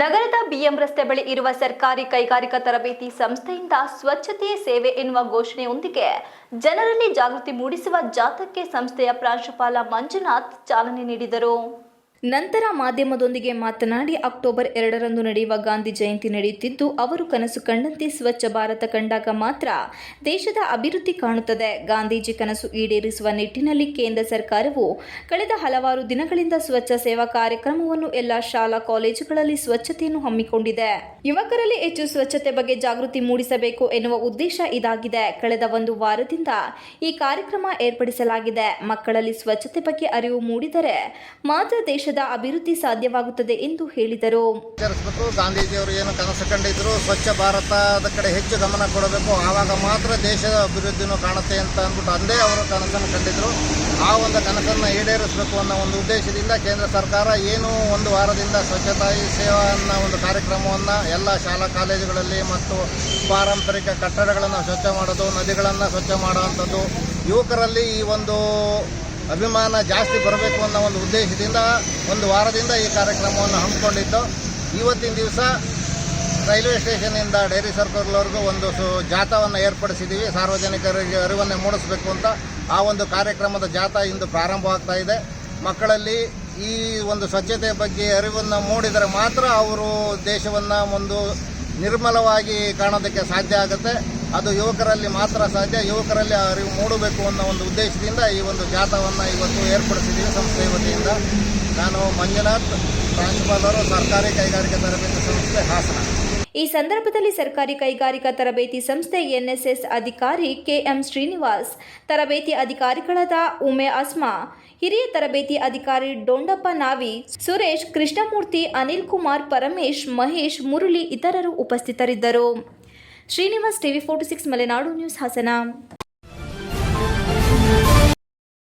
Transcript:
ನಗರದ ಬಿಎಂ ರಸ್ತೆ ಬಳಿ ಇರುವ ಸರ್ಕಾರಿ ಕೈಗಾರಿಕಾ ತರಬೇತಿ ಸಂಸ್ಥೆಯಿಂದ ಸ್ವಚ್ಛತೆಯೇ ಸೇವೆ ಎನ್ನುವ ಘೋಷಣೆಯೊಂದಿಗೆ ಜನರಲ್ಲಿ ಜಾಗೃತಿ ಮೂಡಿಸುವ ಜಾಥಾಕ್ಕೆ ಸಂಸ್ಥೆಯ ಪ್ರಾಂಶುಪಾಲ ಮಂಜುನಾಥ್ ಚಾಲನೆ ನೀಡಿದರು. ನಂತರ ಮಾಧ್ಯಮದೊಂದಿಗೆ ಮಾತನಾಡಿ ಅಕ್ಟೋಬರ್ 2ರಂದು ನಡೆಯುವ ಗಾಂಧಿ ಜಯಂತಿ ನಡೆಯುತ್ತಿದ್ದು, ಅವರು ಕನಸು ಕಂಡಂತೆ ಸ್ವಚ್ಛ ಭಾರತ ಕಂಡಾಗ ಮಾತ್ರ ದೇಶದ ಅಭಿವೃದ್ಧಿ ಕಾಣುತ್ತದೆ. ಗಾಂಧೀಜಿ ಕನಸು ಈಡೇರಿಸುವ ನಿಟ್ಟಿನಲ್ಲಿ ಕೇಂದ್ರ ಸರ್ಕಾರವು ಕಳೆದ ಹಲವಾರು ದಿನಗಳಿಂದ ಸ್ವಚ್ಛ ಸೇವಾ ಕಾರ್ಯಕ್ರಮವನ್ನು ಎಲ್ಲ ಶಾಲಾ ಕಾಲೇಜುಗಳಲ್ಲಿ ಸ್ವಚ್ಛತೆಯನ್ನು ಹಮ್ಮಿಕೊಂಡಿದೆ. ಯುವಕರಲ್ಲಿ ಹೆಚ್ಚು ಸ್ವಚ್ಛತೆ ಬಗ್ಗೆ ಜಾಗೃತಿ ಮೂಡಿಸಬೇಕು ಎನ್ನುವ ಉದ್ದೇಶ ಇದಾಗಿದೆ. ಕಳೆದ ಒಂದು ವಾರದಿಂದ ಈ ಕಾರ್ಯಕ್ರಮ ಏರ್ಪಡಿಸಲಾಗಿದೆ. ಮಕ್ಕಳಲ್ಲಿ ಸ್ವಚ್ಛತೆ ಬಗ್ಗೆ ಅರಿವು ಮೂಡಿದರೆ ಮಾತ್ರ ದೇಶದ ಅಭಿವೃದ್ಧಿ ಸಾಧ್ಯವಾಗುತ್ತದೆ ಎಂದು ಹೇಳಿದರು. ಗಾಂಧೀಜಿಯವರು ಏನು ಕನಸು ಕಂಡಿದ್ರು, ಸ್ವಚ್ಛ ಭಾರತದ ಕಡೆ ಹೆಚ್ಚು ಗಮನ ಕೊಡಬೇಕು, ಆವಾಗ ಮಾತ್ರ ದೇಶದ ಅಭಿವೃದ್ಧಿನೂ ಕಾಣುತ್ತೆ ಅಂತ ಅಂದ್ಬಿಟ್ಟು ಅಂದೇ ಅವರು ಕನಸನ್ನು ಕಂಡಿದ್ರು. ಆ ಒಂದು ಕನಸನ್ನು ಈಡೇರಿಸಬೇಕು ಅನ್ನೋ ಒಂದು ಉದ್ದೇಶದಿಂದ ಕೇಂದ್ರ ಸರ್ಕಾರ ಏನು ಒಂದು ವಾರದಿಂದ ಸ್ವಚ್ಛತಾ ಸೇವಾ ಅನ್ನೋ ಒಂದು ಕಾರ್ಯಕ್ರಮವನ್ನು ಎಲ್ಲ ಶಾಲಾ ಕಾಲೇಜುಗಳಲ್ಲಿ ಮತ್ತು ಪಾರಂಪರಿಕ ಕಟ್ಟಡಗಳನ್ನು ಸ್ವಚ್ಛ ಮಾಡೋದು, ನದಿಗಳನ್ನು ಸ್ವಚ್ಛ ಮಾಡುವಂಥದ್ದು, ಯುವಕರಲ್ಲಿ ಈ ಒಂದು ಅಭಿಮಾನ ಜಾಸ್ತಿ ಬರಬೇಕು ಅನ್ನೋ ಒಂದು ಉದ್ದೇಶದಿಂದ ಒಂದು ವಾರದಿಂದ ಈ ಕಾರ್ಯಕ್ರಮವನ್ನು ಹಮ್ಮಿಕೊಂಡಿದ್ದು. ಇವತ್ತಿನ ದಿವಸ ರೈಲ್ವೆ ಸ್ಟೇಷನ್ನಿಂದ ಡೈರಿ ಸರ್ಕಲ್ವರೆಗೂ ಒಂದು ಜಾಥಾವನ್ನು ಏರ್ಪಡಿಸಿದ್ದೀವಿ. ಸಾರ್ವಜನಿಕರಿಗೆ ಅರಿವನ್ನು ಮೂಡಿಸಬೇಕು ಅಂತ ಆ ಒಂದು ಕಾರ್ಯಕ್ರಮದ ಜಾಥಾ ಇಂದು ಪ್ರಾರಂಭವಾಗ್ತಾ ಇದೆ. ಮಕ್ಕಳಲ್ಲಿ ಈ ಒಂದು ಸ್ವಚ್ಛತೆ ಬಗ್ಗೆ ಅರಿವನ್ನು ಮೂಡಿದರೆ ಮಾತ್ರ ಅವರು ದೇಶವನ್ನು ಒಂದು ನಿರ್ಮಲವಾಗಿ ಕಾಣೋದಕ್ಕೆ ಸಾಧ್ಯ ಆಗುತ್ತೆ. ಅದು ಯುವಕರಲ್ಲಿ ಮಾತ್ರ ಸಾಧ್ಯ. ಯುವಕರಲ್ಲಿ ಅರಿವು ಮೂಡಬೇಕು ಅನ್ನೋ ಒಂದು ಉದ್ದೇಶದಿಂದ ಈ ಒಂದು ಜಾಥಾವನ್ನು ಇವತ್ತು ಏರ್ಪಡಿಸಿದ್ದೀವಿ ಸಂಸ್ಥೆ ವತಿಯಿಂದ. ನಾನು ಮಂಜುನಾಥ್, ಪ್ರಾಂಶುಪಾಲರು, ಸರ್ಕಾರಿ ಕೈಗಾರಿಕಾ ತರಬೇತಿ ಸಂಸ್ಥೆ, ಹಾಸನ. ಈ ಸಂದರ್ಭದಲ್ಲಿ ಸರ್ಕಾರಿ ಕೈಗಾರಿಕಾ ತರಬೇತಿ ಸಂಸ್ಥೆ ಎನ್ಎಸ್ಎಸ್ ಅಧಿಕಾರಿ ಕೆಎಂ ಶ್ರೀನಿವಾಸ್, ತರಬೇತಿ ಅಧಿಕಾರಿಗಳಾದ ಉಮೆ ಅಸ್ಮಾ, ಹಿರಿಯ ತರಬೇತಿ ಅಧಿಕಾರಿ ಡೊಂಡಪ್ಪ ನಾವಿ, ಸುರೇಶ್, ಕೃಷ್ಣಮೂರ್ತಿ, ಅನಿಲ್ ಕುಮಾರ್, ಪರಮೇಶ್, ಮಹೇಶ್, ಮುರಳಿ ಇತರರು ಉಪಸ್ಥಿತರಿದ್ದರು. Srinivas, TV 46 Malenadu news, Hassan.